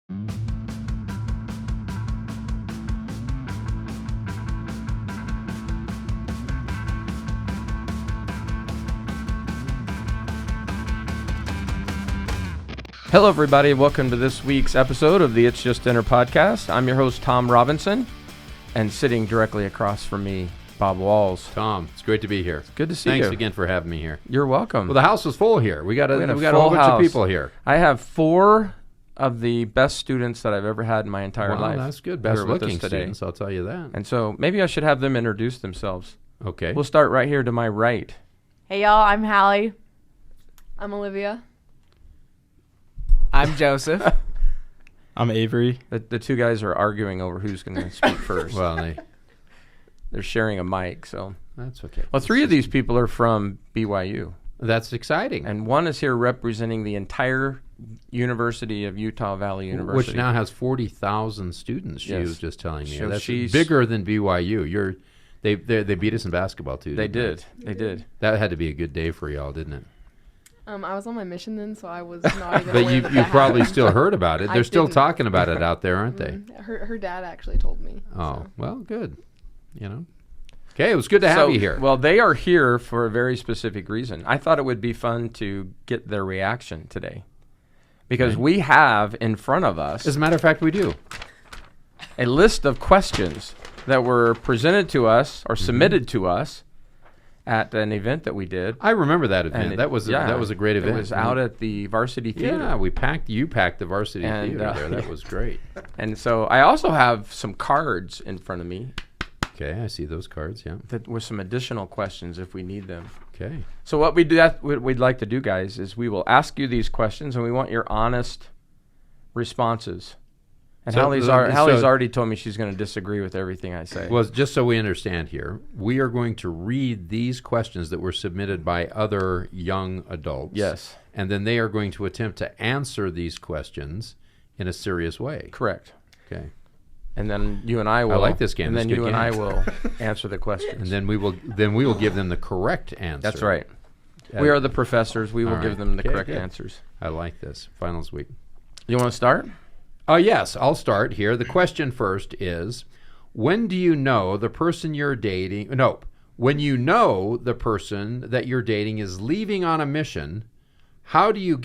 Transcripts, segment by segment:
Hello, everybody. Welcome to this week's episode of the It's Just Dinner podcast. I'm your host, Tom Robinson, and sitting directly across from me, Bob Walz. Tom, it's great to be here. Good to see you. Thanks again for having me here. You're welcome. Well, the house was full here. We got a whole full bunch house. of people here. I have 4 of the best students that I've ever had in my entire life. That's good. Best here with looking us today. students, I'll tell you that. And so maybe I should have them introduce themselves. Okay. We'll start right here to my right. Hey y'all, I'm Halle. I'm Olivia. I'm Joseph. I'm Avery. The two guys are arguing over who's going to speak first. Well, They're sharing a mic, so. that's okay. Well, 3 of these people are from BYU. That's exciting. And one is here representing the entire University of Utah Valley University. Which now has 40,000 students, she Yes. was just telling me. So That's she's bigger than BYU. They beat us in basketball, too. They didn't did. That had to be a good day for y'all, didn't it? I was on my mission then, so I was not even But aware you that that probably happened. still heard about it. I They're still didn't. talking about it out there, aren't they? Her dad actually told me. Oh, so. well, good. Okay, it was good to have you here. Well, they are here for a very specific reason. I thought it would be fun to get their reaction today. Because we have in front of us As a matter of fact, we do. a list of questions that were presented to us or submitted to us at an event that we did. I remember that event. And that was a great event. It was out at the Varsity Theater. Yeah, you packed the Varsity And, Theater there. That was great. And so I also have some cards in front of me Okay, I see those cards, yeah. that with some additional questions if we need them. Okay. So what we'd like to do, guys, is we will ask you these questions, and we want your honest responses. And So- Halle's so- already told me she's going to disagree with everything I say. Well, just so we understand here, we are going to read these questions that were submitted by other young adults. Yes. And then they are going to attempt to answer these questions in a serious way. Correct. Okay. And then you and I will. like this game. And It's then a good you and I game. will answer the questions. And then we will give them the correct answer. That's right. We are the professors. We will All give right. them the Okay, correct good. answers. I like this. Finals week. You want to start? Yes, I'll start here. The question first is, when do you know the person you're dating? No, when you know the person that you're dating is leaving on a mission, how do you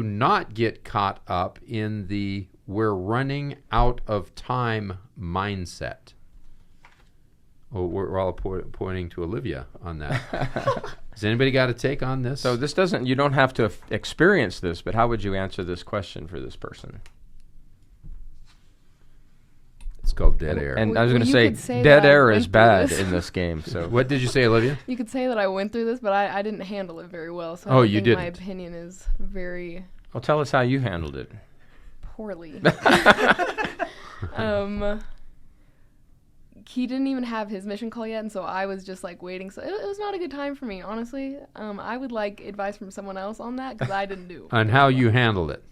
not get caught up in the "we're running out of time" mindset? Oh, we're all pointing to Olivia on that. Has anybody got a take on this? So you don't have to experience this, but how would you answer this question for this person? It's called dead air. And I was Well, going you to could say, say dead that I air went is through bad this. in this game. So What did you say, Olivia? You could say that I went through this, but I didn't handle it very well. So Oh, I you think my didn't. opinion is very well, tell us how you handled it. poorly. He didn't even have his mission call yet, and so I was just like waiting. So it was not a good time for me, honestly. I would like advice from someone else on that because I didn't do. On how you handled it.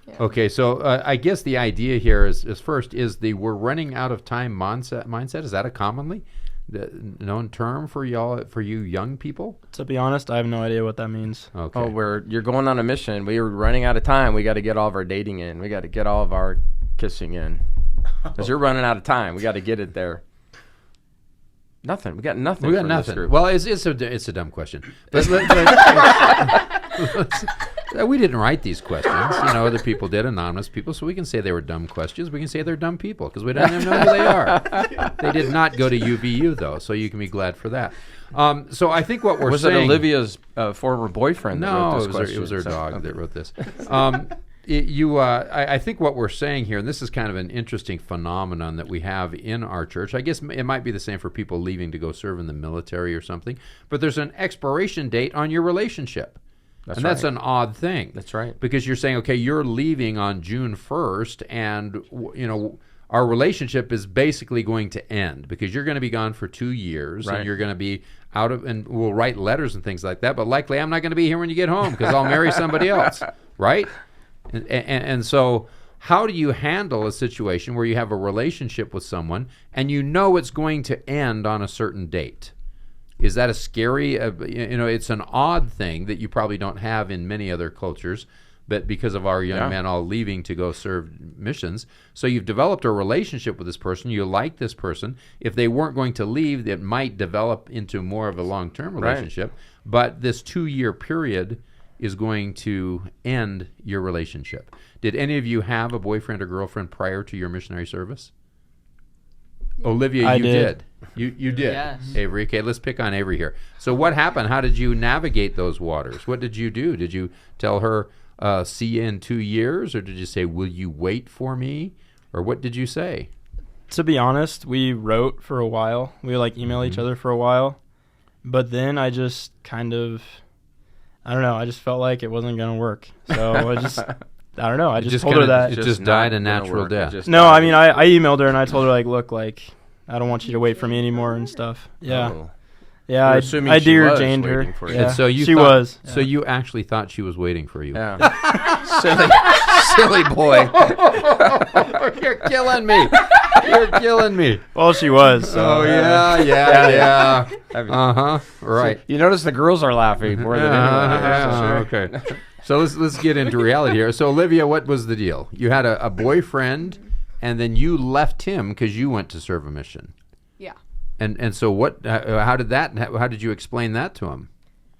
Yeah. Okay, so I guess the idea here is first is the "we're running out of time" mindset. Is that a commonly known term for you young people? To be honest, I have no idea what that means. Okay. Oh, you're going on a mission. We are running out of time. We got to get all of our dating in. We got to get all of our kissing in. Because you're running out of time. We got to get it there. Nothing. We got nothing. We got from this nothing. group. Well, it's a dumb question. But we didn't write these questions. Other people did, anonymous people. So we can say they were dumb questions. We can say they're dumb people because we don't even know who they are. They did not go to UVU though, so you can be glad for that. So I think what we're was saying. it Olivia's former boyfriend that wrote this question? It was her So, dog okay. that wrote this. I think what we're saying here, and this is kind of an interesting phenomenon that we have in our church. I guess it might be the same for people leaving to go serve in the military or something. But there's an expiration date on your relationship. That's an odd thing. That's right. Because you're saying, okay, you're leaving on June 1st, and our relationship is basically going to end because you're going to be gone for 2 years, Right. and you're going to be out of, and we'll write letters and things like that. But likely, I'm not going to be here when you get home because I'll marry somebody else, right? And so, how do you handle a situation where you have a relationship with someone and you know it's going to end on a certain date? Is that a scary, it's an odd thing that you probably don't have in many other cultures, but because of our young men all leaving to go serve missions. So you've developed a relationship with this person. You like this person. If they weren't going to leave, it might develop into more of a long-term relationship. Right. But this 2-year period is going to end your relationship. Did any of you have a boyfriend or girlfriend prior to your missionary service? Olivia, you did. You did. Yes. Avery. Okay, let's pick on Avery here. So what happened? How did you navigate those waters? What did you do? Did you tell her, see you in 2 years? Or did you say, will you wait for me? Or what did you say? To be honest, we wrote for a while. We would email each other for a while. But then I just kind of, I don't know, I just felt like it wasn't going to work. So I don't know. I just told her that. It just died a natural death. No, I mean, I emailed her and I told her, look, I don't want you to wait for me anymore and stuff. Yeah. Oh. Yeah, I dear Janed her. Yeah. And so she was. So you actually thought she was waiting for you. Yeah. silly boy. You're killing me. You're killing me. Well, she was. So. Oh, yeah. Right. You notice the girls are laughing more than anyone. Okay. So let's get into reality here. So Olivia, what was the deal? You had a boyfriend, and then you left him because you went to serve a mission. Yeah. And so what? How did you explain that to him?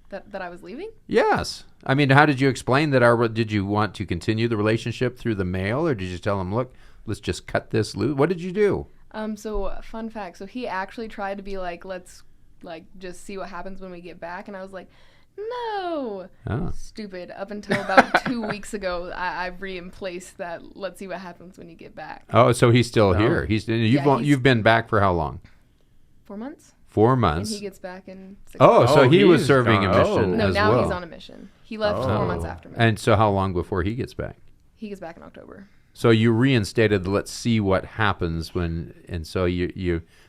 That I was leaving? Yes. I mean, how did you explain that? Did you want to continue the relationship through the mail, or did you tell him, look, let's just cut this loose? What did you do? So fun fact. So he actually tried to be let's just see what happens when we get back, and I was like, no. Oh. Stupid. Up until about 2 weeks ago, I've reemplaced that. Let's see what happens when you get back. Oh, so he's still here. You've been back for how long? 4 months. 4 months. And he gets back in 6 months. Oh, so he was serving a mission No, as now well. he's on a mission. He left 4 months after me. And so how long before he gets back? He gets back in October. So you reinstated the let's see what happens when, and so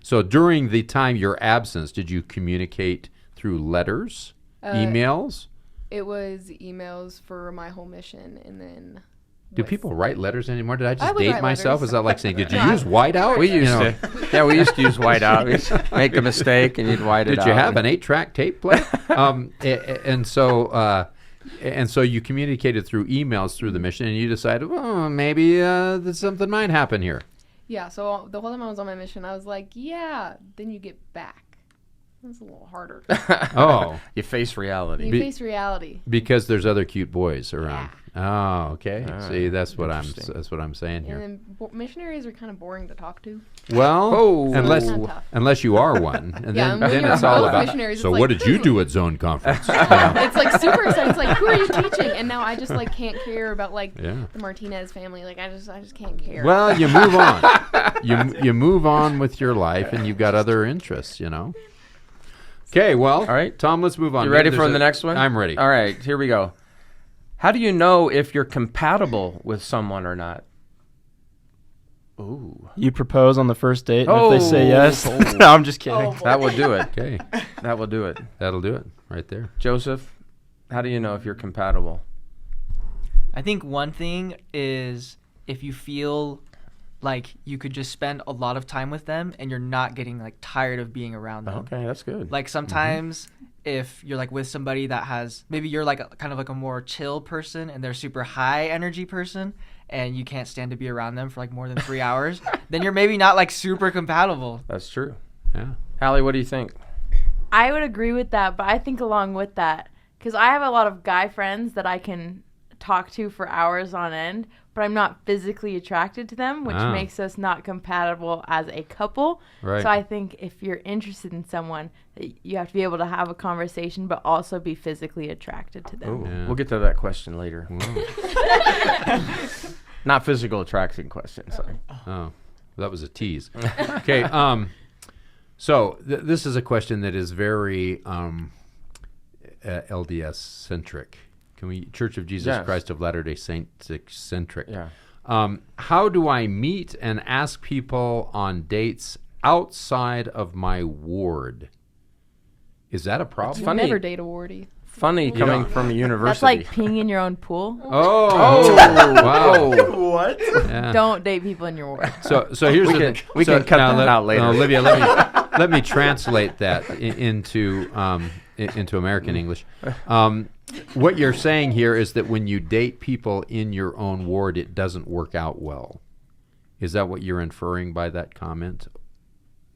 so during the time your absence, did you communicate through letters, emails? It was emails for my whole mission, and then... Do people write letters anymore? Did I just would date write myself? letters. Is that like saying, did you use whiteout? We used to. Yeah, we used to use whiteout. We'd make a mistake and you'd white it out. Did you have an 8-track tape player? And so you communicated through emails through the mission, and you decided, well, maybe something might happen here. Yeah, so the whole time I was on my mission, I was like, yeah, then you get back. That's a little harder. Oh. You face reality. You face reality. Because there's other cute boys around. Yeah. Oh, okay. See, that's what I'm saying here. And then missionaries are kind of boring to talk to. Well, unless you are one, and then it's all about. So what did you do at Zone Conference? It's super exciting. It's who are you teaching? And now I just can't care about the Martinez family. I just can't care. Well, you move on. You move on with your life, and you've got other interests. Okay, well, all right, Tom, let's move on. You ready for the next one? I'm ready. All right, here we go. How do you know if you're compatible with someone or not? Ooh. You propose on the first date, and if they say yes, no, I'm just kidding. That will do it. Okay. That will do it. That'll do it right there. Joseph, how do you know if you're compatible? I think one thing is if you feel like you could just spend a lot of time with them and you're not getting tired of being around them. Okay, that's good. Sometimes if you're with somebody that has, maybe you're kind of a more chill person and they're a super high energy person and you can't stand to be around them for more than 3 hours, then you're maybe not super compatible. That's true. Yeah. Halle, what do you think? I would agree with that, but I think along with that, because I have a lot of guy friends that I can talk to for hours on end, but I'm not physically attracted to them, which makes us not compatible as a couple. Right. So I think if you're interested in someone, you have to be able to have a conversation, but also be physically attracted to them. Yeah. We'll get to that question later. Not physical attraction question, sorry. Oh, that was a tease. Okay, so this is a question that is very LDS-centric. Church of Jesus Christ of Latter-day Saints-centric. Yeah. How do I meet and ask people on dates outside of my ward? Is that a problem? You never date a wardie. Funny coming from a university. That's like peeing in your own pool. Oh, wow. What? Yeah. Don't date people in your ward. So here's we can cut that out later. Olivia, let me translate that into into American English. What you're saying here is that when you date people in your own ward, it doesn't work out well. Is that what you're inferring by that comment?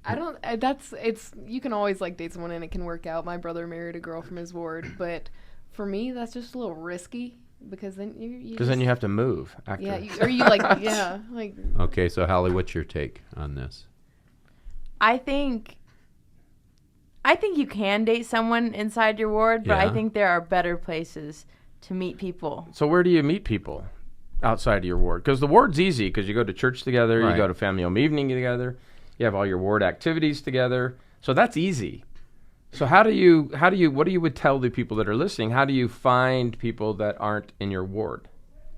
I don't. It's. You can always like date someone and it can work out. My brother married a girl from his ward, but for me, that's just a little risky because then then you have to move. After. Yeah, you like yeah like. Okay, so Halle, what's your take on this? I think you can date someone inside your ward, but I think there are better places to meet people. So where do you meet people outside of your ward? Because the ward's easy because you go to church together, you go to family home evening together, you have all your ward activities together. So that's easy. So what do you would tell the people that are listening? How do you find people that aren't in your ward?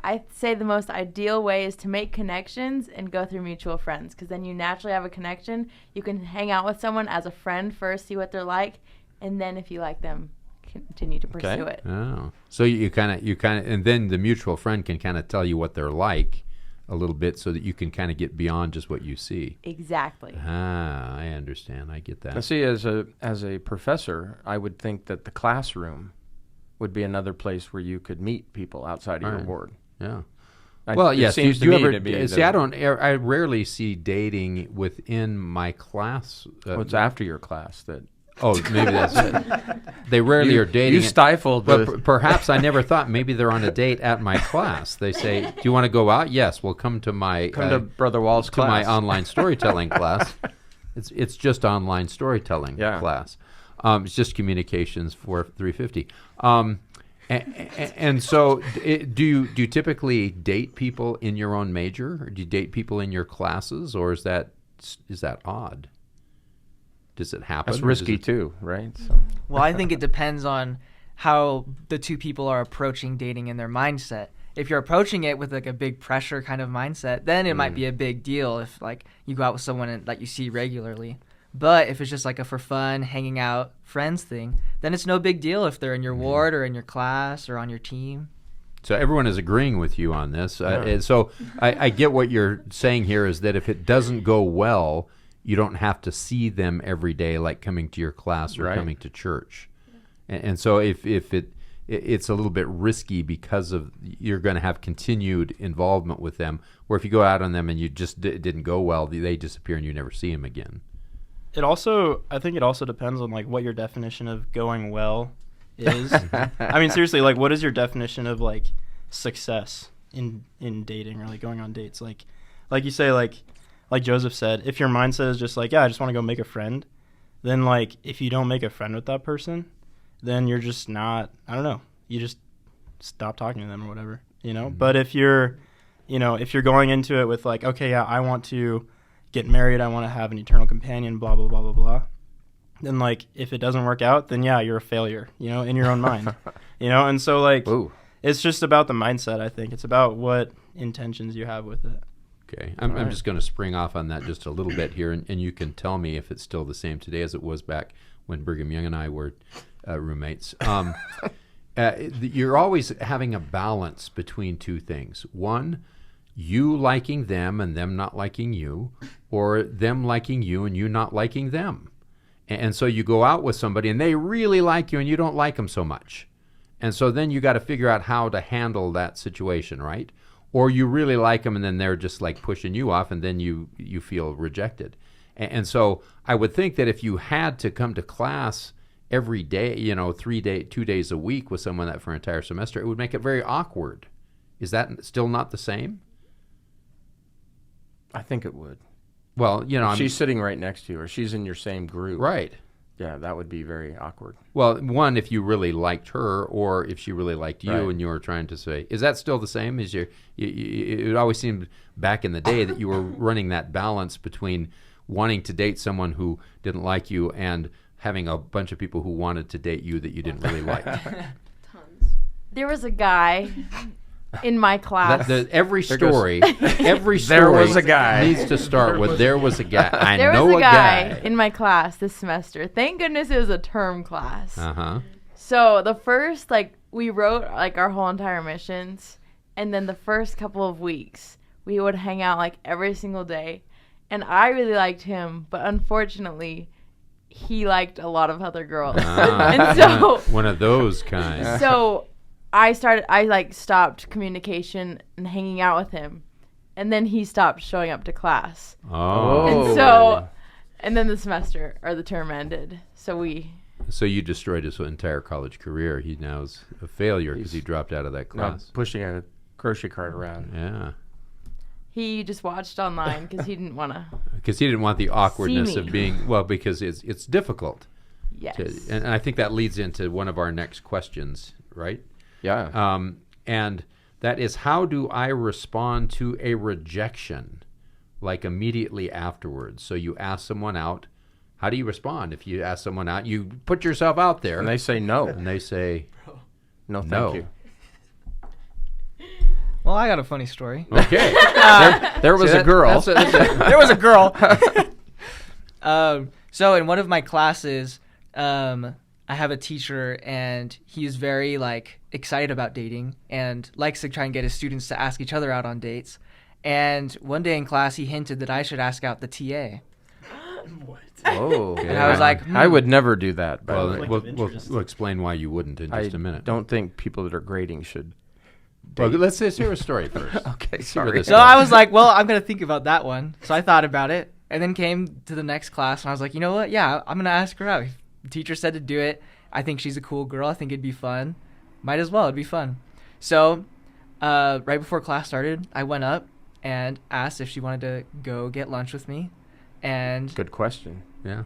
I'd say the most ideal way is to make connections and go through mutual friends, because then you naturally have a connection. You can hang out with someone as a friend first, see what they're like, and then if you like them, continue to pursue it. Oh, so you kind of, and then the mutual friend can kind of tell you what they're like a little bit, so that you can kind of get beyond just what you see. Exactly. Ah, I understand. I get that. Now, see, as a professor, I would think that the classroom would be another place where you could meet people outside of your ward. Yeah. Well, yes. Do you ever see? I rarely see dating within my class. What's after your class that? Oh, maybe that's it. They rarely are dating. You stifled. But perhaps I never thought maybe they're on a date at my class. They say, "Do you want to go out?" Yes. Well, come to Brother Walz to class. my online storytelling class. It's just online storytelling class. It's just communications for 350. And so, do you typically date people in your own major, or do you date people in your classes, or is that odd? Does it happen? That's risky too, right? So. Well, I think it depends on how the two people are approaching dating in their mindset. If you're approaching it with like a big pressure kind of mindset, then it might be a big deal if like you go out with someone that you see regularly. But if it's just like a for fun, hanging out, friends thing, then it's no big deal if they're in your ward or in your class or on your team. So everyone is agreeing with you on this. And so I get what you're saying here is that if it doesn't go well, you don't have to see them every day like coming to your class or coming to church. And so if it's a little bit risky because of you're going to have continued involvement with them, where if you go out on them and you just didn't go well, they disappear and you never see them again. I think it also depends on like what your definition of going well is. I mean, seriously, like what is your definition of like success in dating or like going on dates? Like you say, like Joseph said, if your mindset is just like, I just want to go make a friend, then like if you don't make a friend with that person, then you're just not, I don't know, you just stop talking to them or whatever, you know? Mm-hmm. But if you're going into it with like, okay, I want to get married, I want to have an eternal companion, blah, blah, blah, blah, blah. Then, like, if it doesn't work out, then, you're a failure, in your own mind, And so, like, it's just about the mindset, I think. It's about what intentions you have with it. Okay. I'm just going to spring off on that just a little bit here, and you can tell me if it's still the same today as it was back when Brigham Young and I were roommates. You're always having a balance between two things. One, you liking them and them not liking you, or them liking you and you not liking them. And so you go out with somebody and they really like you and you don't like them so much. And so then you got to figure out how to handle that situation, right? Or you really like them and then they're just like pushing you off and then you feel rejected. And so I would think that if you had to come to class every day, 2 days a week with someone that for an entire semester, it would make it very awkward. Is that still not the same? I think it would. Well, if she's sitting right next to you or she's in your same group. Right. Yeah, that would be very awkward. Well, one, if you really liked her or if she really liked you and you were trying to say, is that still the same? It always seemed back in the day that you were running that balance between wanting to date someone who didn't like you and having a bunch of people who wanted to date you that you didn't really like. Tons. There was a guy in my class. Every story there was a guy needs to start with there was a guy. There was a guy in my class this semester. Thank goodness it was a term class. Uh-huh. So the first, we wrote our whole entire missions, and then the first couple of weeks we would hang out every single day, and I really liked him, but unfortunately he liked a lot of other girls. And so one of those kinds. So I stopped communication and hanging out with him. And then he stopped showing up to class. Oh. And then the semester or the term ended. So you destroyed his entire college career. He now is a failure because he dropped out of that class. Pushing a grocery cart around. Yeah. He just watched online because he didn't want to. Because he didn't want the awkwardness of being, because it's difficult. Yes. And I think that leads into one of our next questions, right? Yeah. And that is, how do I respond to a rejection, like immediately afterwards? So you ask someone out. How do you respond if you ask someone out? You put yourself out there. And they say no. And they say, no, thank you. Well, I got a funny story. Okay. There was a girl. There was a girl. So in one of my classes, I have a teacher, and he's very excited about dating and likes to try and get his students to ask each other out on dates. And one day in class, he hinted that I should ask out the TA. What? Oh. And I was like, I would never do that. Well, we'll explain why you wouldn't in just a minute. I don't think people that are grading should. Well, let's hear a story first. Okay, sorry. So I was like, well, I'm going to think about that one. So I thought about it and then came to the next class, and I was like, you know what? Yeah, I'm going to ask her out. The teacher said to do it. I think she's a cool girl. I think it'd be fun. Might as well. It'd be fun. So right before class started, I went up and asked if she wanted to go get lunch with me. And good question. Yeah.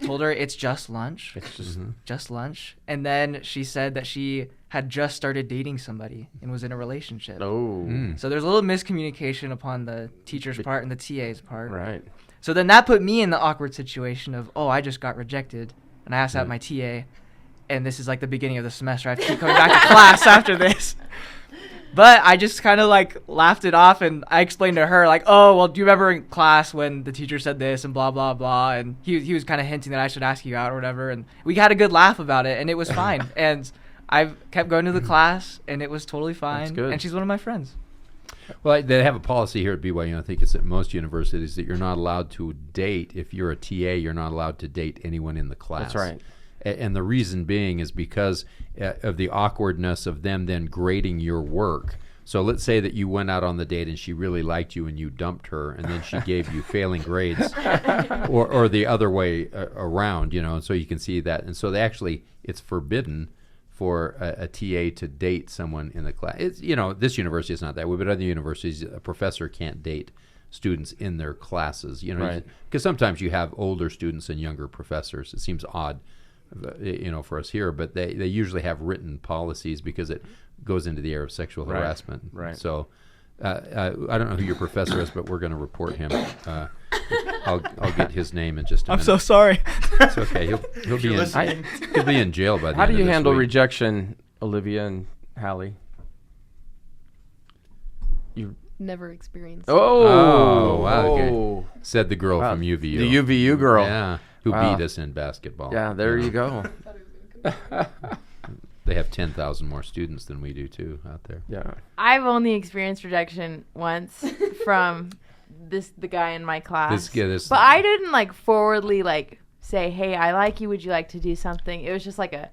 Told her it's just lunch. It's just lunch. And then she said that she had just started dating somebody and was in a relationship. Oh. So there's a little miscommunication upon the teacher's part and the TA's part. Right. So then that put me in the awkward situation of, I just got rejected. And I asked out my TA. And this is the beginning of the semester. I have to keep coming back to class after this. But I just kind of laughed it off, and I explained to her do you remember in class when the teacher said this and blah, blah, blah. And he was kind of hinting that I should ask you out or whatever. And we had a good laugh about it, and it was fine. And I've kept going to the class, and it was totally fine. That's good. And she's one of my friends. Well, they have a policy here at BYU, I think it's at most universities, that you're not allowed to date. If you're a TA, you're not allowed to date anyone in the class. That's right. And the reason being is because of the awkwardness of them then grading your work. So let's say that you went out on the date and she really liked you and you dumped her, and then she gave you failing grades, or the other way around, so you can see that. And so it's forbidden for a TA to date someone in the class. It's, this university is not that way, but other universities, a professor can't date students in their classes, right. Because sometimes you have older students and younger professors. It seems odd, for us here, but they usually have written policies because it goes into the area of sexual harassment. Right. So I don't know who your professor is, but we're going to report him. I'll get his name in just a minute. I'm so sorry. It's okay. He'll be in jail by the How end do you of this handle week. rejection, Olivia and Halle? You Never experienced. Oh, wow. Okay. Oh. Said the girl from UVU. The UVU girl. Yeah. Who Wow. beat us in basketball. Yeah, there you go. They have 10,000 more students than we do, too, out there. Yeah. I've only experienced rejection once from the guy in my class. But I didn't forwardly say, hey, I like you. Would you like to do something? It was just a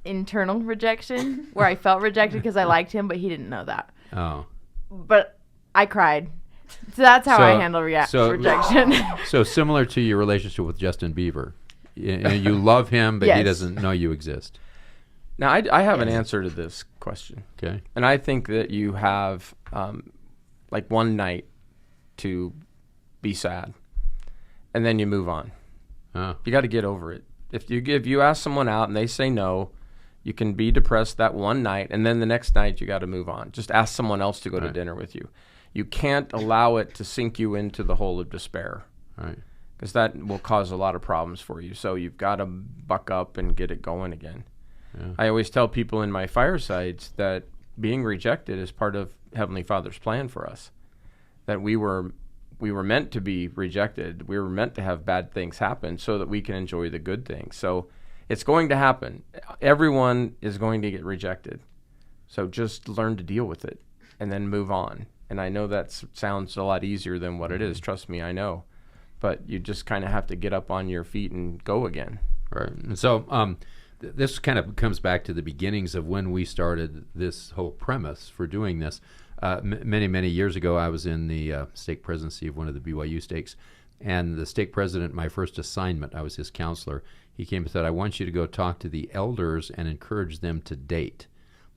internal rejection where I felt rejected because I liked him, but he didn't know that. Oh. But I cried. So that's how I handle rejection. So similar to your relationship with Justin Bieber. You love him, but he Yes. doesn't know you exist. Now, I have an answer to this question. Okay. And I think that you have one night to be sad, and then you move on. Oh. You got to get over it. If you ask someone out and they say no, you can be depressed that one night, and then the next night you got to move on. Just ask someone else to go to dinner with you. You can't allow it to sink you into the hole of despair. Right. Because that will cause a lot of problems for you. So you've got to buck up and get it going again. Yeah. I always tell people in my firesides that being rejected is part of Heavenly Father's plan for us. That we were meant to be rejected. We were meant to have bad things happen so that we can enjoy the good things. So it's going to happen. Everyone is going to get rejected. So just learn to deal with it and then move on. And I know that sounds a lot easier than what it is. Trust me, I know. but you just kind of have to get up on your feet and go again. Right. And so this kind of comes back to the beginnings of when we started this whole premise for doing this. Many years ago, I was in the stake presidency of one of the BYU stakes, and the stake president, my first assignment, I was his counselor. He came and said, I want you to go talk to the elders and encourage them to date.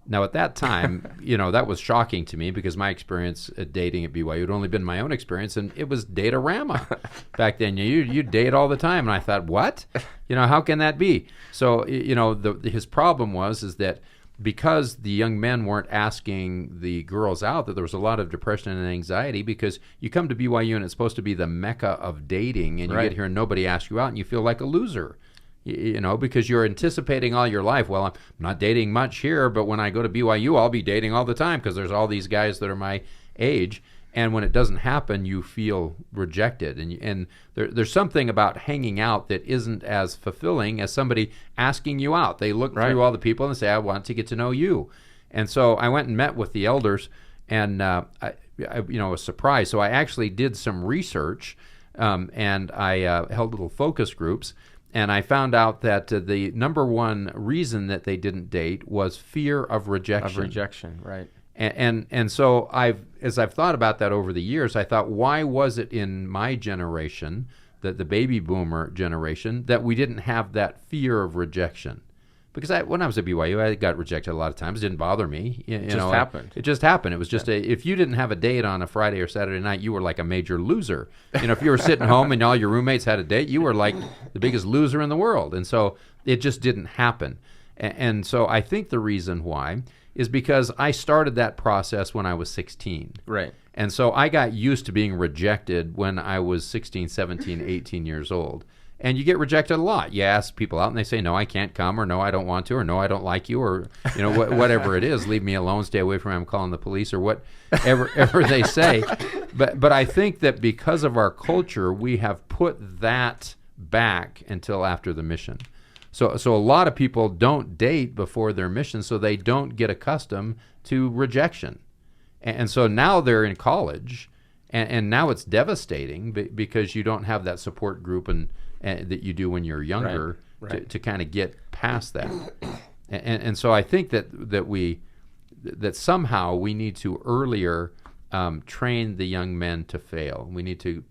Now, at that time, that was shocking to me because my experience at dating at BYU had only been my own experience, and it was datorama. Back then, you date all the time, and I thought, what? How can that be? So, his problem is that because the young men weren't asking the girls out, that there was a lot of depression and anxiety because you come to BYU and it's supposed to be the mecca of dating, and you get here and nobody asks you out, and you feel like a loser. Because you're anticipating all your life. Well, I'm not dating much here, but when I go to BYU, I'll be dating all the time because there's all these guys that are my age. And when it doesn't happen, you feel rejected. And there's something about hanging out that isn't as fulfilling as somebody asking you out. They look through all the people and say, I want to get to know you. And so I went and met with the elders, and I was surprised. So I actually did some research, and I held little focus groups. And I found out that the number one reason that they didn't date was fear of rejection. Of rejection, right. And so as I've thought about that over the years, I thought, why was it in my generation, the baby boomer generation, that we didn't have that fear of rejection? Because when I was at BYU, I got rejected a lot of times. It didn't bother me. It just happened. It just happened. It was just if you didn't have a date on a Friday or Saturday night, you were like a major loser. If you were sitting home and all your roommates had a date, you were like the biggest loser in the world. And so it just didn't happen. And so I think the reason why is because I started that process when I was 16. Right. And so I got used to being rejected when I was 16, 17, 18 years old. And you get rejected a lot. You ask people out, and they say, no, I can't come, or no, I don't want to, or no, I don't like you, or whatever it is. Leave me alone, stay away from me, I'm calling the police, or whatever they say. But I think that because of our culture, we have put that back until after the mission. So a lot of people don't date before their mission, so they don't get accustomed to rejection. And so now they're in college, and now it's devastating because you don't have that support group and that you do when you're younger to kind of get past that. And so I think that somehow we need to earlier train the young men to fail. We need to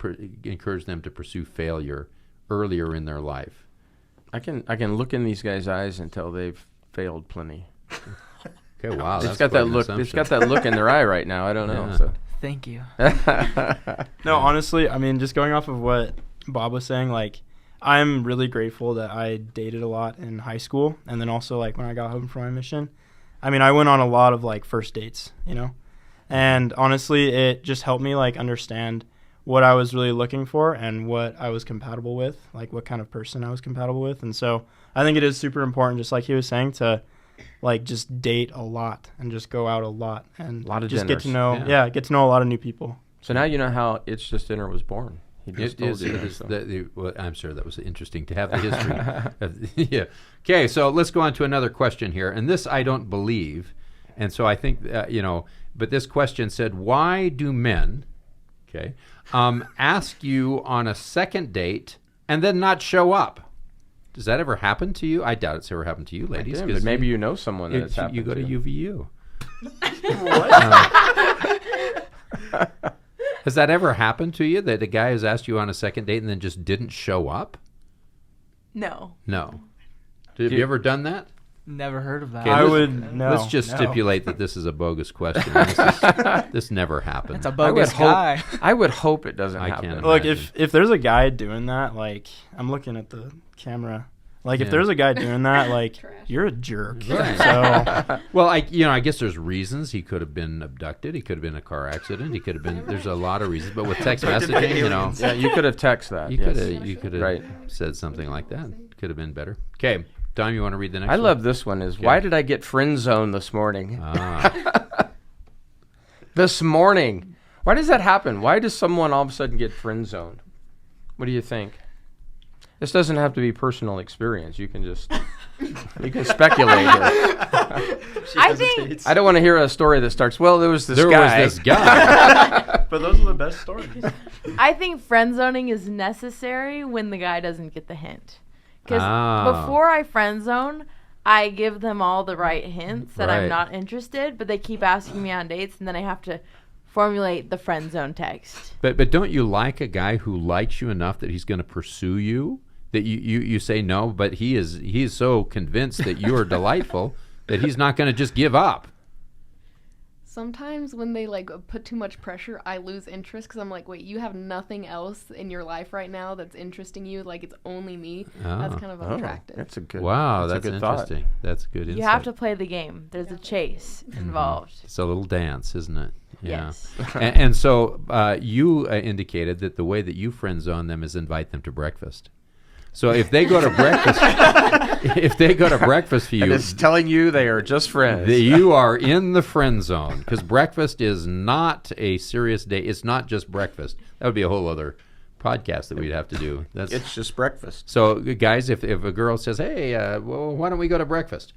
encourage them to pursue failure earlier in their life. I can look in these guys' eyes and tell they've failed plenty. Okay, wow. It's got that look. It's got that look in their eye right now. I don't know. Yeah. So. Thank you. No, honestly, I mean, just going off of what Bob was saying, like, I'm really grateful that I dated a lot in high school, and then also, like, when I got home from my mission. I mean, I went on a lot of, like, first dates, and honestly, it just helped me, like, understand what I was really looking for and what I was compatible with, like, what kind of person I was compatible with. And so I think it is super important, just like he was saying, to, like, just date a lot and just go out a lot and a lot of just dinners. get to know a lot of new people. So now you know how It's Just Dinner was born. He just told you. Well, I'm sure that was interesting to have the history. Yeah. Okay, so let's go on to another question here. And this I don't believe. And so I think, but this question said, why do men, ask you on a second date and then not show up? Does that ever happen to you? I doubt it's ever happened to you, ladies. But maybe you know someone that it's happened to. You go to UVU. What? Has that ever happened to you, that a guy has asked you on a second date and then just didn't show up? No. No. Have you ever done that? Never heard of that. Okay, let's just stipulate that this is a bogus question. This never happened. It's a bogus guy. I would hope it doesn't happen. Can't Look, imagine. if there's a guy doing that, like, I'm looking at the camera. Like, if there's a guy doing that, like, you're a jerk. Right. So, well, I guess there's reasons. He could have been abducted. He could have been in a car accident. He could have been. There's a lot of reasons. But with text messaging, yeah, you could have texted that. You could have said something like that. Could have been better. Okay, Tom, you want to read the next one? I love this one. Why did I get friend zoned this morning? This morning. Why does that happen? Why does someone all of a sudden get friend zoned? What do you think? This doesn't have to be personal experience. You can just speculate here. I think I don't want to hear a story that starts, well, there was this guy. Was this guy. But those are the best stories. I think friend zoning is necessary when the guy doesn't get the hint. Because before I friend zone, I give them all the right hints that I'm not interested, but they keep asking me on dates, and then I have to formulate the friend zone text. But don't you like a guy who likes you enough that he's going to pursue you? That you say no, but he is so convinced that you are delightful that he's not going to just give up. Sometimes when they like put too much pressure, I lose interest because I'm like, wait, you have nothing else in your life right now that's interesting you. Like it's only me. That's kind of unattractive. That's a good. Wow, that's that's a good interesting. Thought. That's good insight. You have to play the game. There's a chase involved. It's a little dance, isn't it? Yeah. Yes. And so you indicated that the way that you friend zone them is invite them to breakfast. So if they go to breakfast, for you, and it's telling you they are just friends. You are in the friend zone because breakfast is not a serious date. It's not just breakfast. That would be a whole other podcast that we'd have to do. It's just breakfast. So guys, if a girl says, "Hey, well, why don't we go to breakfast?"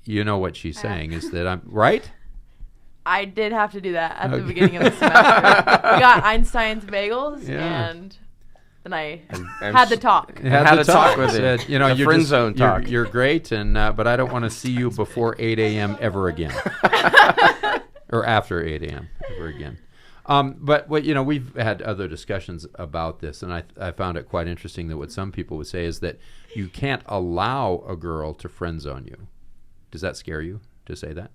You know what she's saying is that I'm right. I did have to do that at the beginning of the semester. We got Einstein's bagels and. And I had the talk. Had the talk with it. Said, you know, the friend zone talk. You're great, but I don't want to see you before 8 a.m. ever again, or after 8 a.m. ever again. But we've had other discussions about this, and I found it quite interesting that what some people would say is that you can't allow a girl to friend zone you. Does that scare you to say that?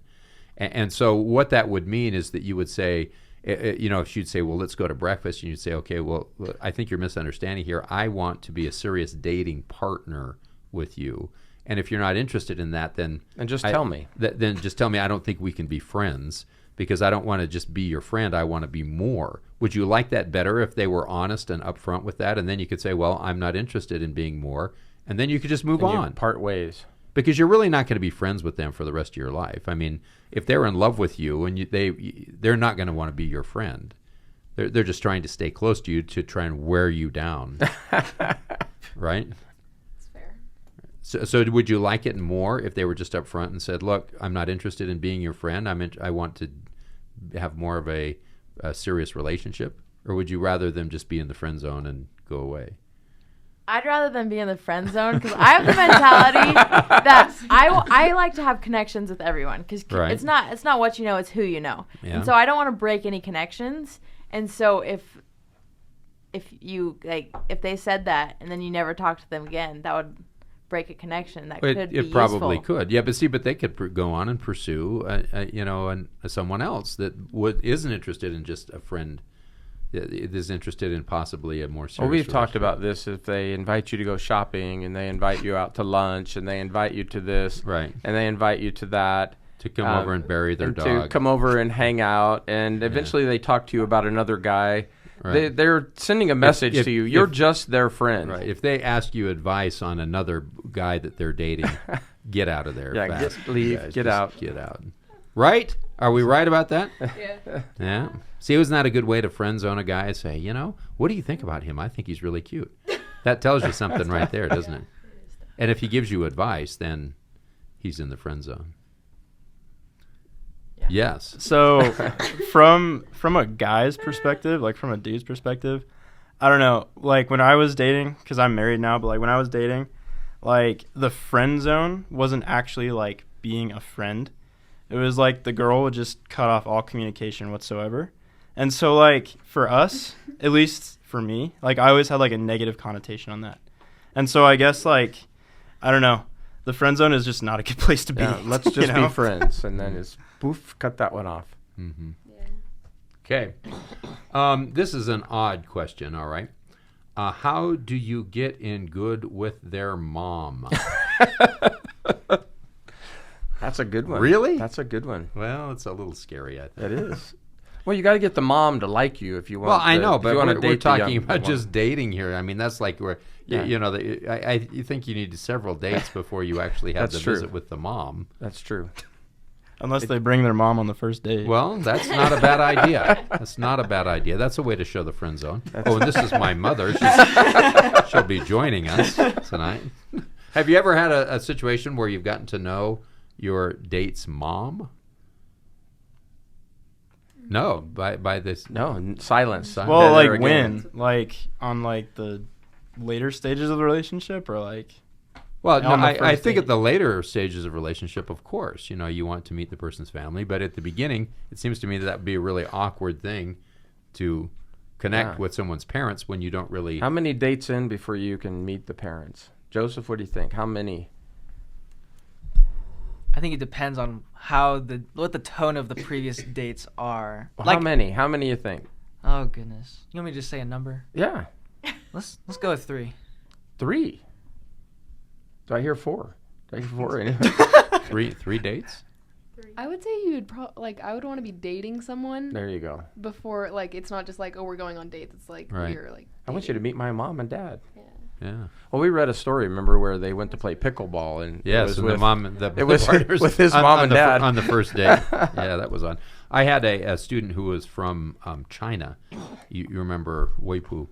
And so what that would mean is that you would say. If she'd say, well, let's go to breakfast, and you'd say, okay, well, I think you're misunderstanding here. I want to be a serious dating partner with you. And if you're not interested in that, then... And just tell me. Then just tell me I don't think we can be friends because I don't want to just be your friend. I want to be more. Would you like that better if they were honest and upfront with that? And then you could say, well, I'm not interested in being more. And then you could just move on. Part ways. Because you're really not going to be friends with them for the rest of your life. I mean, if they're in love with you and they're not going to want to be your friend. They're just trying to stay close to you to try and wear you down. Right? That's fair. So would you like it more if they were just up front and said, look, I'm not interested in being your friend. I want to have more of a serious relationship? Or would you rather them just be in the friend zone and go away? I'd rather than be in the friend zone because I have the mentality that I like to have connections with everyone because it's not what you know, it's who you know. Yeah. And so I don't want to break any connections. And so if they said that and then you never talk to them again, that would break a connection that could be useful. It probably useful. could. Yeah, but they could go on and pursue someone else that isn't interested in just a friend. Is interested in possibly a more serious Well, we've talked about this. If they invite you to go shopping and they invite you out to lunch and they invite you to this and they invite you to that. To come over and bury their dog. To come over and hang out. And eventually they talk to you about another guy. Right. They're sending a message to you. You're just their friend. Right. If they ask you advice on another guy that they're dating, get out of there fast. Get out. Get out. Right? Are we right about that? Yeah. Yeah. See, isn't that a good way to friend zone a guy and say, what do you think about him? I think he's really cute. That tells you something right there, doesn't it? And if he gives you advice, then he's in the friend zone. Yeah. Yes. So from a guy's perspective, like from a dude's perspective, I don't know. Like when I was dating, because I'm married now, but like when I was dating, like the friend zone wasn't actually like being a friend. It was like the girl would just cut off all communication whatsoever. And so, like, for us, at least for me, like, I always had, like, a negative connotation on that. And so I guess, like, I don't know. The friend zone is just not a good place to be. Yeah, let's just be friends. And then it's, poof, cut that one off. Mm-hmm. Yeah. Okay. This is an odd question, all right? How do you get in good with their mom? That's a good one. Really? That's a good one. Well, it's a little scary, I think. It is. Well, you got to get the mom to like you if you want. Well, I know, but we're talking about just dating here. I mean, that's like where I think you need several dates before you actually have the visit with the mom. That's true. Unless they bring their mom on the first date. Well, that's not a bad idea. That's not a bad idea. That's a way to show the friend zone. And this is my mother. She'll be joining us tonight. Have you ever had a situation where you've gotten to know your date's mom? No, by this. No, silence. Well, There like again. when? Like on like the later stages of the relationship, or like? Well, no, On the I first think date. at the later stages of relationship, of course, you want to meet the person's family. But at the beginning, it seems to me that would be a really awkward thing to connect with someone's parents when you don't really. How many dates in before you can meet the parents? Joseph, what do you think? How many? I think it depends on what the tone of the previous dates are. Well, how many? How many you think? Oh goodness. You want me to just say a number? Yeah. Let's go with 3. 3. Do I hear 4? Do I hear 4? Anyway? Three dates? I would say you would I would want to be dating someone There you go. before, like, it's not just like, oh, we're going on dates. It's like, Right. we're like, I want you to meet my mom and dad. Yeah. Well, we read a story, remember, where they went to play pickleball, and Yes, and the mom, it was partners with his on- mom on and the dad on the first date. Yeah, that was on. I had a student who was from China. You remember Weipu,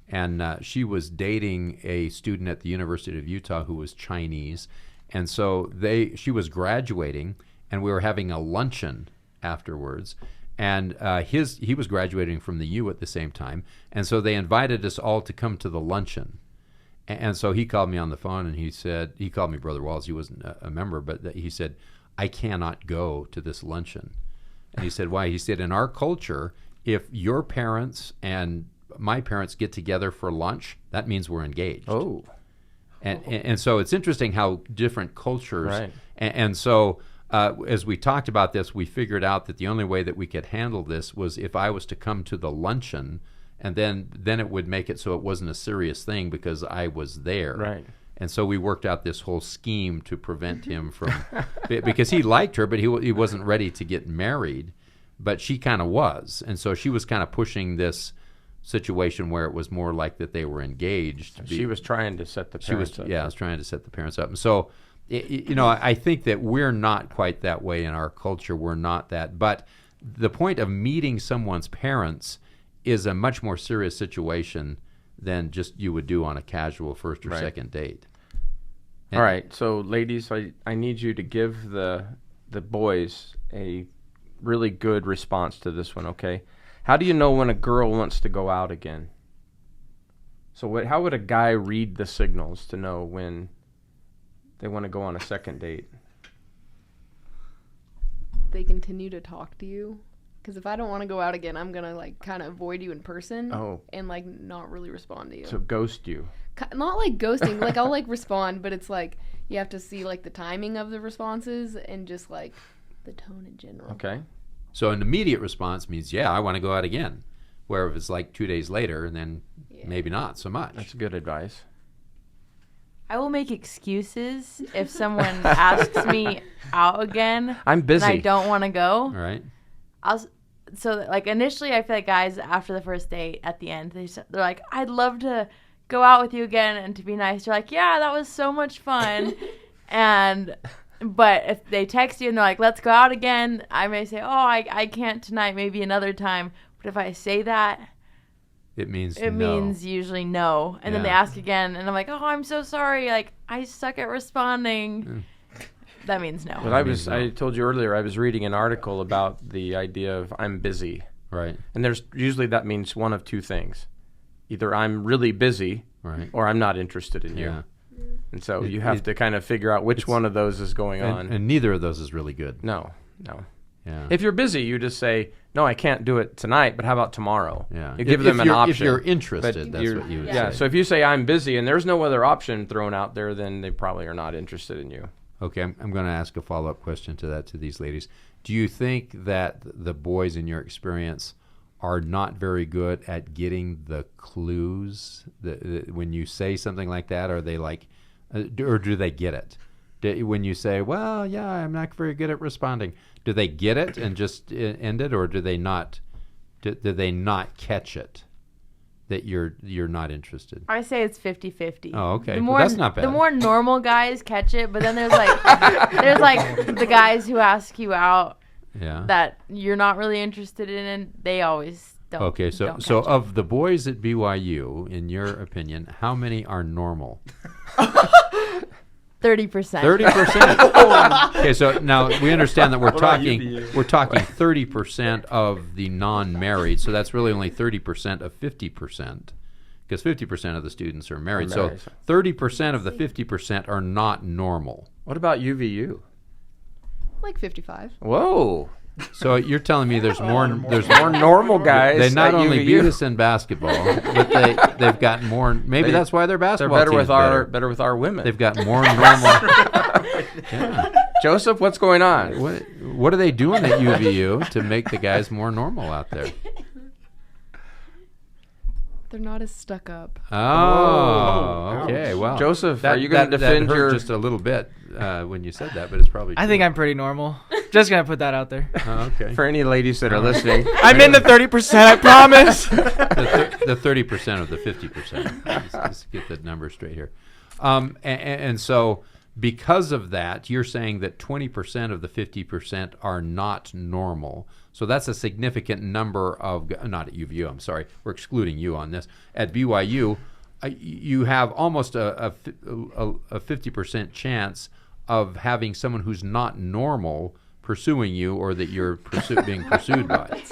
and she was dating a student at the University of Utah who was Chinese, and so she was graduating, and we were having a luncheon afterwards. And he was graduating from the U at the same time, and so they invited us all to come to the luncheon. And so he called me on the phone, and he called me Brother Walz. He wasn't a member, but he said, I cannot go to this luncheon. And he said, why? He said, in our culture, if your parents and my parents get together for lunch, that means we're engaged. Oh. And so it's interesting how different cultures. Right. And so as we talked about this, we figured out that the only way that we could handle this was if I was to come to the luncheon, and then it would make it so it wasn't a serious thing because I was there. Right. And so we worked out this whole scheme to prevent him from, because he liked her, but he wasn't ready to get married, but she kind of was. And so she was kind of pushing this situation where it was more like that they were engaged. She was trying to set the parents up. Yeah, I was trying to set the parents up. And so, I think that we're not quite that way in our culture. We're not that. But the point of meeting someone's parents is a much more serious situation than just you would do on a casual first or second date. All right, so ladies, I need you to give the boys a really good response to this one, okay? How do you know when a girl wants to go out again? So how would a guy read the signals to know when they want to go on a second date? they continue to talk to you. Because if I don't want to go out again, I'm going to, like, kind of avoid you in person. Oh. And, like, not really respond to you. So ghost you. Not, like, ghosting. Like, I'll, like, respond, but it's, like, you have to see, like, the timing of the responses and just, like, the tone in general. Okay. So an immediate response means, yeah, I want to go out again. Where if it's, like, 2 days later, then maybe not so much. That's good advice. I will make excuses if someone asks me out again. I'm busy. And I don't want to go. All right. So like initially I feel like guys after the first date at the end they're like, I'd love to go out with you again and to be nice. You're like, yeah, that was so much fun. But if they text you and they're like, let's go out again, I may say, oh, I can't tonight, maybe another time. But if I say that, it means usually no. And then they ask again and I'm like, oh, I'm so sorry. Like, I suck at responding. That means no. But I told you earlier, I was reading an article about the idea of I'm busy. Right. And there's usually that means one of two things. Either I'm really busy or I'm not interested in you. And so you have to kind of figure out which one of those is going on. And neither of those is really good. No. Yeah. If you're busy, you just say, no, I can't do it tonight, but how about tomorrow? Yeah. You give them an option. If you're interested, that's what you would say. Yeah, so if you say I'm busy and there's no other option thrown out there, then they probably are not interested in you. Okay, I'm going to ask a follow-up question to that to these ladies. Do you think that the boys, in your experience, are not very good at getting the clues when you say something like that? Are they like, or do they get it? When you say, well, yeah, I'm not very good at responding, do they get it and just end it, or do they not? Do they not catch it that you're not interested? I say it's 50-50. Oh, okay. Well, that's not bad. The more normal guys catch it, but then there's like the guys who ask you out that you're not really interested in, and they always don't. Okay, so of the boys at BYU, in your opinion, how many are normal? 30%. 30%. Okay, so now we understand that we're about talking UVU? 30% of the non-married. So that's really only 30% of 50%, because 50% of the students are married. So 30% of the 50% are not normal. What about UVU? Like 55. Whoa. So you're telling me there's more Normal guys. They not at only UVU. beat us in basketball, but they've got more. Maybe that's why their They're basketball better team's with better with our women. They've got more normal. Yeah. Joseph, what's going on? What are they doing at UVU to make the guys more normal out there? They're not as stuck up. Oh, okay. Well, Joseph, are you going to defend that hurt your? just a little bit when you said that, but it's probably true. I think I'm pretty normal. Just gonna put that out there. Oh, okay. For any ladies that are listening, I'm in the 30%. I promise. The 30% of the 50%. Let's get the number straight here. And so because of that, you're saying that 20% of the 50% are not normal. So that's a significant number of, not at UVU, I'm sorry, we're excluding you on this. At BYU, you have almost a 50% chance of having someone who's not normal pursuing you, or that you're being pursued by.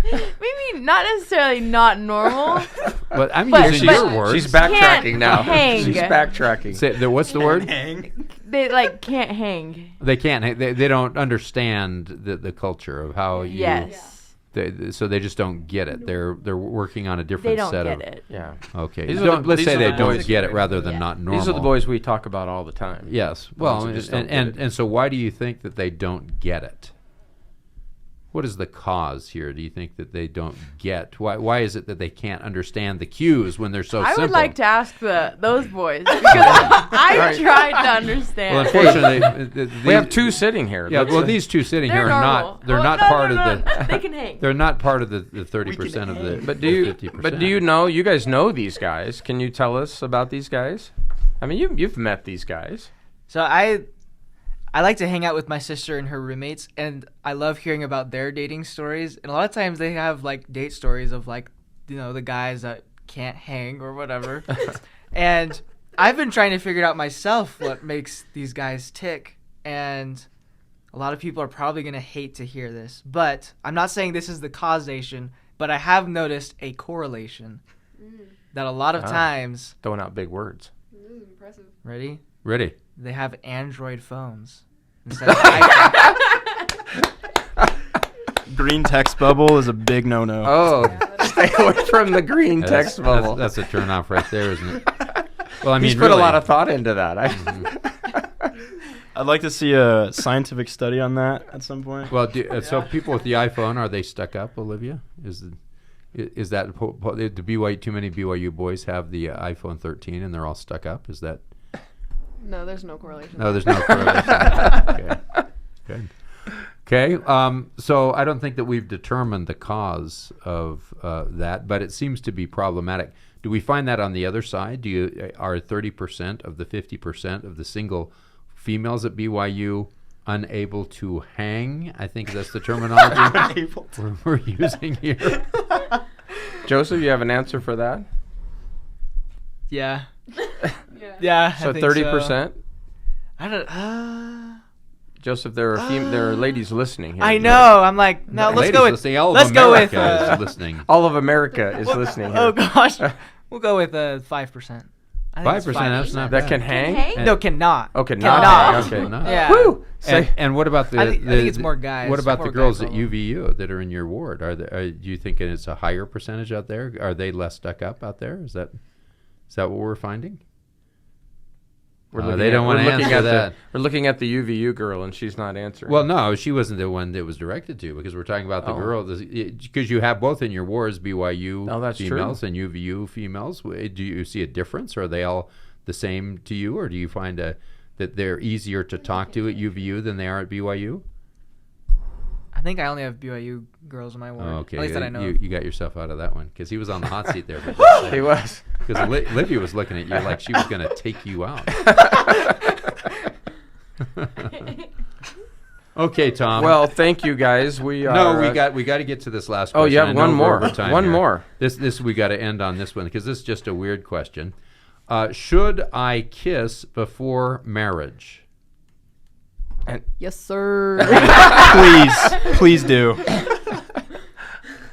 Maybe not necessarily not normal. But I'm But- using but- your words. she's backtracking Can't now. hang. She's backtracking. What's the word? They can't hang. They can't. They don't understand the culture of how you. Yes. So they just don't get it. They're working on a different They don't set get of. it. Yeah. Okay. These are the- Let's these say are they the don't boys- get it rather than not normal. These are the boys we talk about all the time. Yes. ones Well, that just don't get it. and so why do you think that they don't get it? What is the cause here? Do you think that they don't get? Why is it that they can't understand the cues when they're so I simple? would like to ask those boys because I tried to understand. Well, unfortunately, We have two sitting here. Yeah, Let's- well, these two sitting They're here are normal. not. They're Oh, not no, part no, of the. They can hang. They're not part of the 30% of the. But the do you 50%. but do you know, you guys know these guys? Can you tell us about these guys? I mean, you've met these guys. So I like to hang out with my sister and her roommates, and I love hearing about their dating stories. And a lot of times they have like date stories of like, the guys that can't hang or whatever. And I've been trying to figure out myself what makes these guys tick. And a lot of people are probably going to hate to hear this, but I'm not saying this is the causation, but I have noticed a correlation that a lot of times, Throwing out big words. Impressive. ready? Ready? They have Android phones instead of iPhones. Green text bubble is a big no-no. Oh, stay away from the green text bubble. That's a turn off right there, isn't it? Well, I mean, He's put a lot of thought into that. I'd like to see a scientific study on that at some point. Well, so people with the iPhone, are they stuck up, Olivia? Is that the BYU? Too many BYU boys have the iPhone 13 and they're all stuck up. Is that? No, there's no correlation. No, there's no correlation. Okay. Good. Okay. So I don't think that we've determined the cause of that, but it seems to be problematic. Do we find that on the other side? Are 30% of the 50% of the single females at BYU unable to hang? I think that's the terminology we're using here. Joseph, you have an answer for that? Yeah. Yeah. So I think 30%? I don't. Joseph, there are ladies listening here. I know. I'm like, no. Let's Ladies go with. listening, all of let's go with. America is listening. All of America is listening here. Oh gosh, we'll go with 5%. 5%. That's not That bad. can hang? And- No, cannot. Okay, Cannot. not hang. Okay. Cannot. Yeah. Woo! Say, And what about the? I think it's more guys. What about More the girls guy at problem. UVU that are in your ward? Do you think it's a higher percentage out there? Are they less stuck up out there? Is that what we're finding? They don't want to answer that. We're looking at the UVU girl, and she's not answering. Well, no, she wasn't the one that was directed to, because we're talking about the girl. Because you have both in your wards, BYU that's females and UVU females. Do you see a difference? Or are they all the same to you? Or do you find that they're easier to talk to at UVU than they are at BYU? I think I only have BYU girls in my ward. Oh, okay. At least that I know. of. You got yourself out of that one, because he was on the hot seat there. he was. Because Olivia was looking at you like she was going to take you out. Okay, Tom. Well, thank you guys. We got to get to this last question. Oh, you have I know one we're more. over time One here. more. This we got to end on this one, because this is just a weird question. Should I kiss before marriage? Yes, sir. Please do.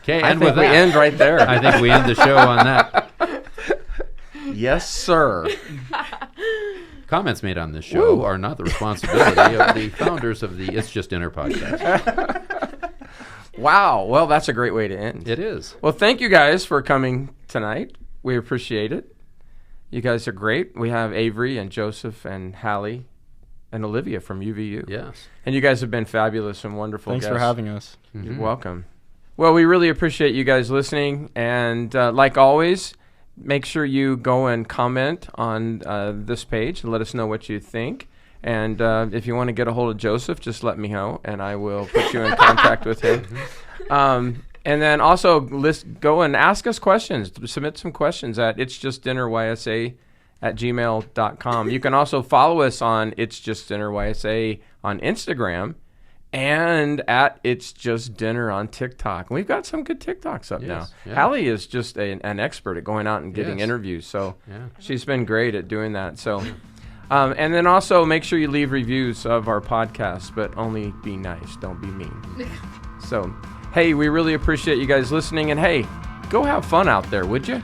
Okay, I and think with we that, end right there. I think we end the show on that. Yes, sir. Comments made on this show Woo. are not the responsibility of the founders of the It's Just Dinner podcast. Wow. Well, that's a great way to end. It is. Well, thank you guys for coming tonight. We appreciate it. You guys are great. We have Avery and Joseph and Halle and Olivia from UVU. Yes. And you guys have been fabulous and wonderful Thanks guests. for having us. You're welcome. Well, we really appreciate you guys listening. And like always, make sure you go and comment on this page and let us know what you think. And if you want to get a hold of Joseph, just let me know, and I will put you in contact with him. And then also go and ask us questions. Submit some questions at itsjustdinnerysa@gmail.com. You can also follow us on It's Just Dinner YSA on Instagram and at It's Just Dinner on TikTok. And we've got some good TikToks up now. Yeah. Halle is just an expert at going out and getting interviews, so she's been great at doing that. So, and then also make sure you leave reviews of our podcast, but only be nice. Don't be mean. So, hey, we really appreciate you guys listening, and hey, go have fun out there, would you?